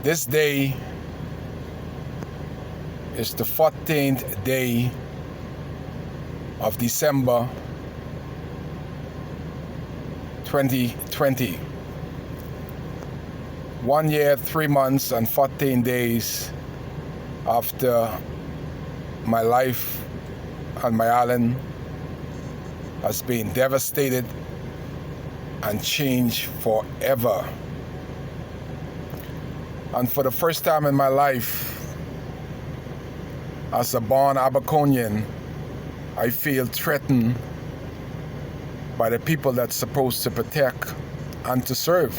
This day is the 14th day of December 2020. 1 year, 3 months, and 14 days after my life on my island has been devastated and changed forever. And for the first time in my life, as a born Abaconian, I feel threatened by the people that's supposed to protect and to serve.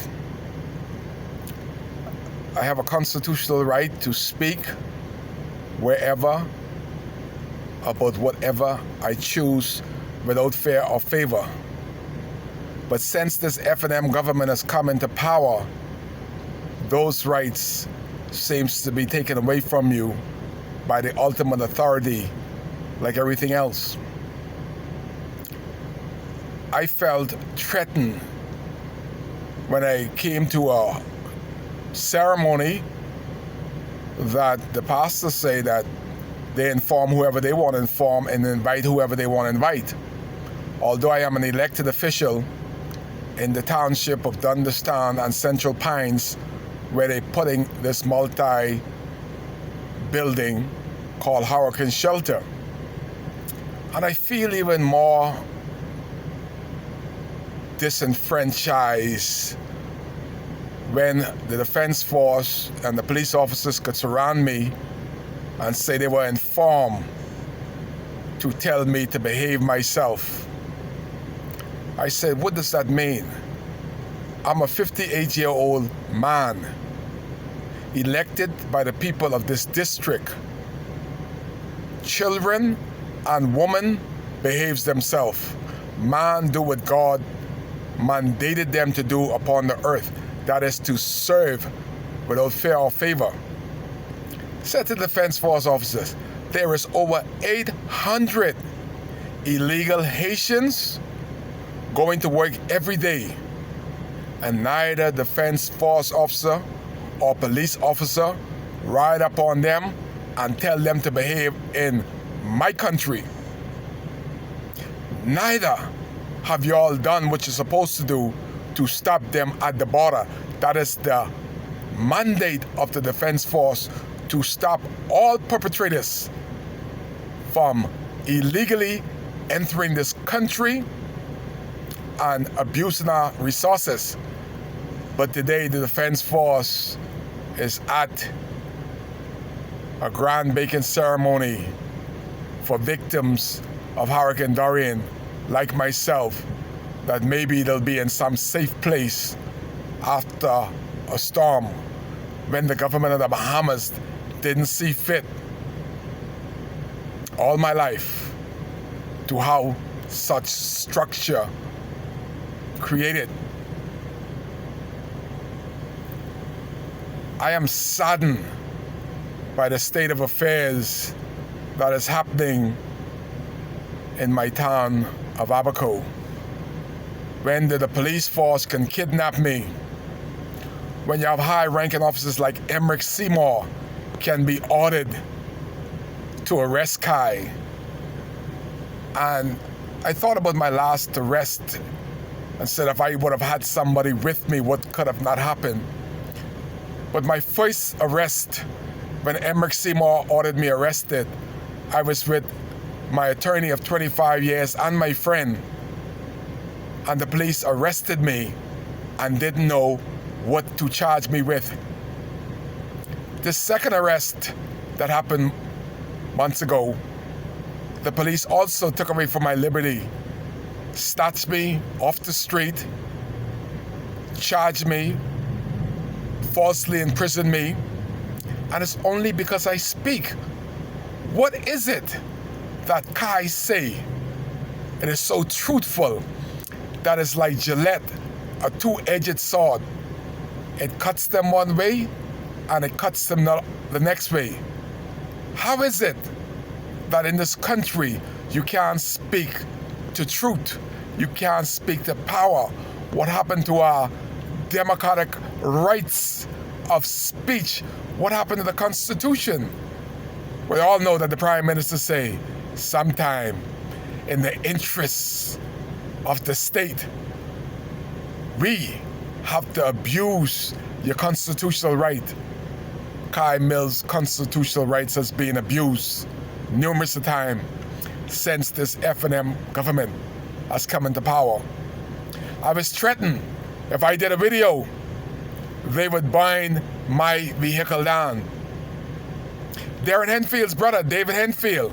I have a constitutional right to speak wherever about whatever I choose without fear or favor. But since this F&M government has come into power, those rights seems to be taken away from you by the ultimate authority, like everything else. I felt threatened when I came to a ceremony that the pastors say that they inform whoever they want to inform and invite whoever they want to invite. Although I am an elected official in the township of Dunderston and Central Pines, where they're putting this multi-building called Hurricane Shelter. And I feel even more disenfranchised when the Defense Force and the police officers could surround me and say they were informed to tell me to behave myself. I said, what does that mean? I'm a 58-year-old man, elected by the people of this district. Children and women behaves themselves. Man do what God mandated them to do upon the earth. That is to serve without fear or favor. Said to the Defense Force officers, there is over 800 illegal Haitians going to work every day, and neither Defense Force officer or police officer ride up on them and tell them to behave in my country. Neither have you all done what you're supposed to do to stop them at the border. That is the mandate of the Defense Force, to stop all perpetrators from illegally entering this country and abusing our resources. But today the Defense Force is at a groundbreaking ceremony for victims of Hurricane Dorian, like myself, that maybe they'll be in some safe place after a storm when the government of the Bahamas didn't see fit all my life to have such structure created. I am saddened by the state of affairs that is happening in my town of Abaco. When the police force can kidnap me, when you have high-ranking officers like Emmerich Seymour can be ordered to arrest Kai. And I thought about my last arrest and said if I would have had somebody with me, what could have not happened. But my first arrest, when Emmerich Seymour ordered me arrested, I was with my attorney of 25 years and my friend, and the police arrested me and didn't know what to charge me with. The second arrest that happened months ago, the police also took away from my liberty, snatched me off the street, charged me, falsely imprisoned me, and it's only because I speak. What is it that Kai say? It is so truthful that it's like Gillette, a two-edged sword. It cuts them one way and it cuts them the next way. How is it that in this country you can't speak to truth? You can't speak to power? What happened to our democratic rights of speech. What happened to the Constitution? We all know that the Prime Minister say, sometime in the interests of the state, we have to abuse your constitutional right. Kai Mills' constitutional rights has been abused numerous times since this FNM government has come into power. I was threatened if I did a video, they would bind my vehicle down. Darren Henfield's brother, David Henfield,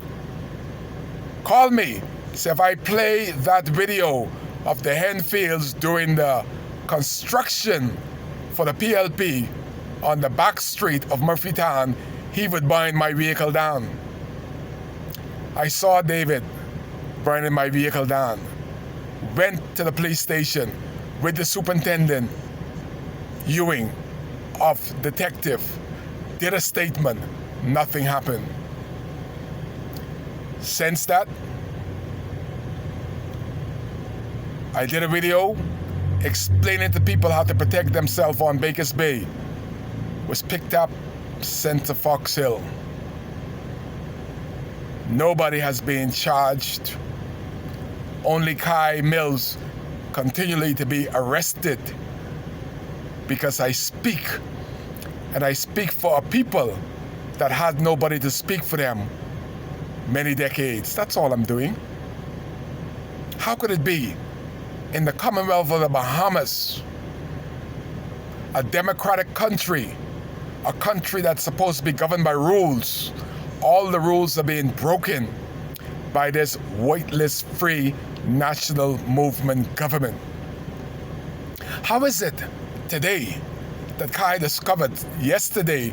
called me, said if I play that video of the Henfields during the construction for the PLP on the back street of Murphytown, he would bind my vehicle down. I saw David binding my vehicle down. Went to the police station with the superintendent, Ewing, of detective, did a statement, nothing happened. Since that, I did a video explaining to people how to protect themselves on Bakers Bay. Was picked up, sent to Fox Hill. Nobody has been charged. Only Kai Mills continually to be arrested because I speak, and I speak for a people that had nobody to speak for them many decades. That's all I'm doing. How could it be in the Commonwealth of the Bahamas, a democratic country, a country that's supposed to be governed by rules, all the rules are being broken by this whitelist-free national movement government? How is it today that Kai discovered yesterday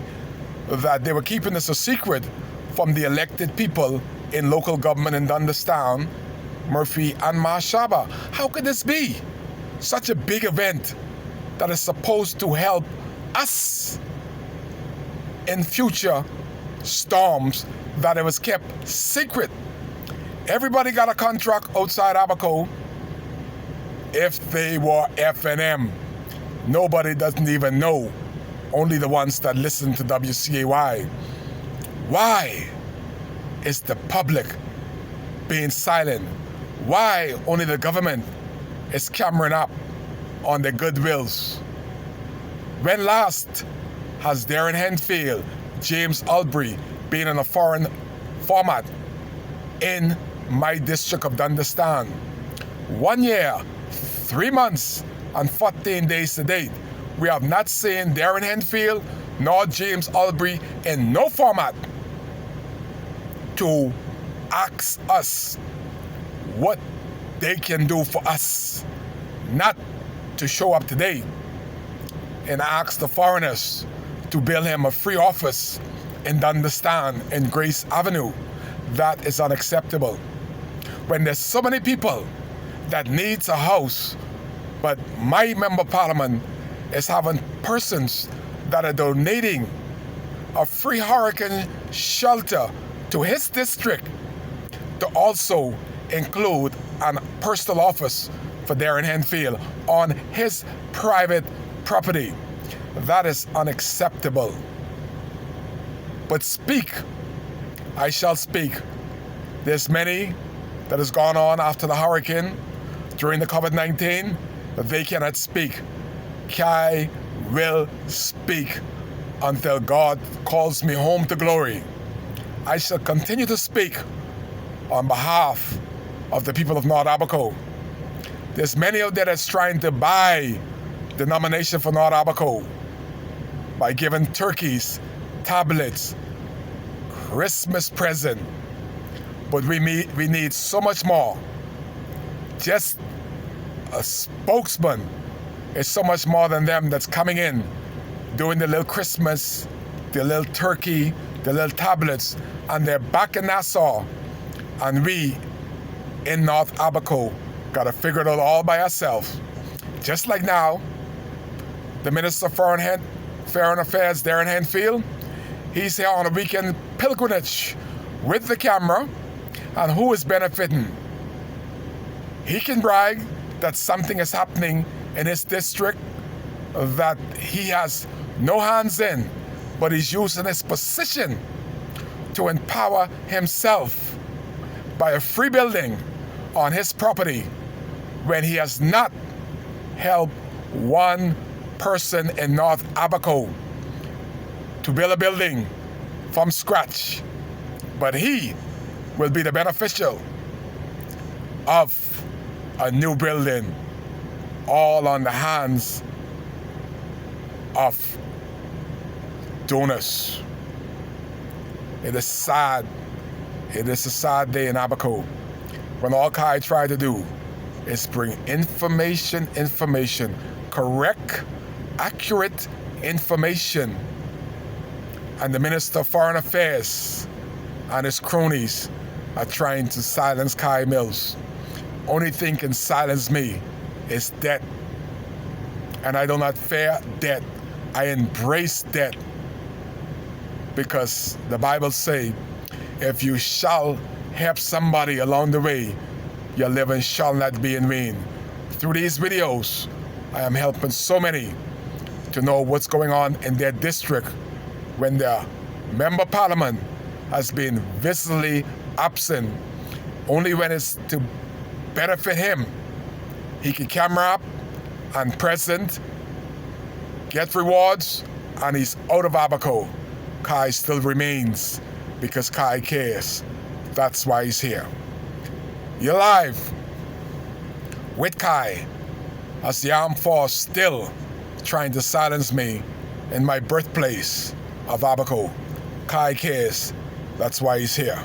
that they were keeping this a secret from the elected people in local government in Dundastown, Murphy and Mahshaba? How could this be? Such a big event that is supposed to help us in future storms, that it was kept secret. Everybody got a contract outside Abaco if they were FNM. Nobody doesn't even know. Only the ones that listen to WCAY. Why is the public being silent? Why only the government is cammering up on their goodwills? When last has Darren Henfield, James Albury been in a foreign format in my district of Dundastan? 1 year, 3 months, and 14 days to date, we have not seen Darren Henfield nor James Albury in no format to ask us what they can do for us, not to show up today and ask the foreigners to build him a free office in Dundastan in Grace Avenue. That is unacceptable. When there's so many people that needs a house, but my member of parliament is having persons that are donating a free hurricane shelter to his district to also include a personal office for Darren Henfield on his private property. That is unacceptable. But speak, I shall speak. There's many that has gone on after the hurricane during the COVID-19 that they cannot speak. Kai will speak until God calls me home to glory. I shall continue to speak on behalf of the people of North Abaco. There's many out there that's trying to buy the nomination for North Abaco by giving turkeys, tablets, Christmas present. But we need so much more. Just a spokesman is so much more than them that's coming in, doing the little Christmas, the little turkey, the little tablets, and they're back in Nassau. And we in North Abaco gotta figure it out all by ourselves. Just like now, the Minister of Foreign Affairs, Darren Henfield, he's here on a weekend pilgrimage with the camera, and who is benefiting? He can brag that something is happening in his district, that he has No hands in, but he's using his position to empower himself by a free building on his property when he has not helped one person in North Abaco to build a building from scratch. But he will be the beneficial of a new building, all on the hands of donors. It is sad. It is a sad day in Abaco when all Kai tried to do is bring information, correct, accurate information. And the Minister of Foreign Affairs and his cronies are trying to silence Kai Mills. Only thing can silence me is death. And I do not fear death. I embrace death. Because the Bible says, if you shall help somebody along the way, your living shall not be in vain. Through these videos, I am helping so many to know what's going on in their district when their member of parliament has been visibly absent. Only when it's to benefit him, he can camera up and present, get rewards, and he's out of Abaco. Kai still remains because Kai cares. That's why he's here. You're live with Kai as the armed force still trying to silence me in my birthplace of Abaco. Kai cares. That's why he's here.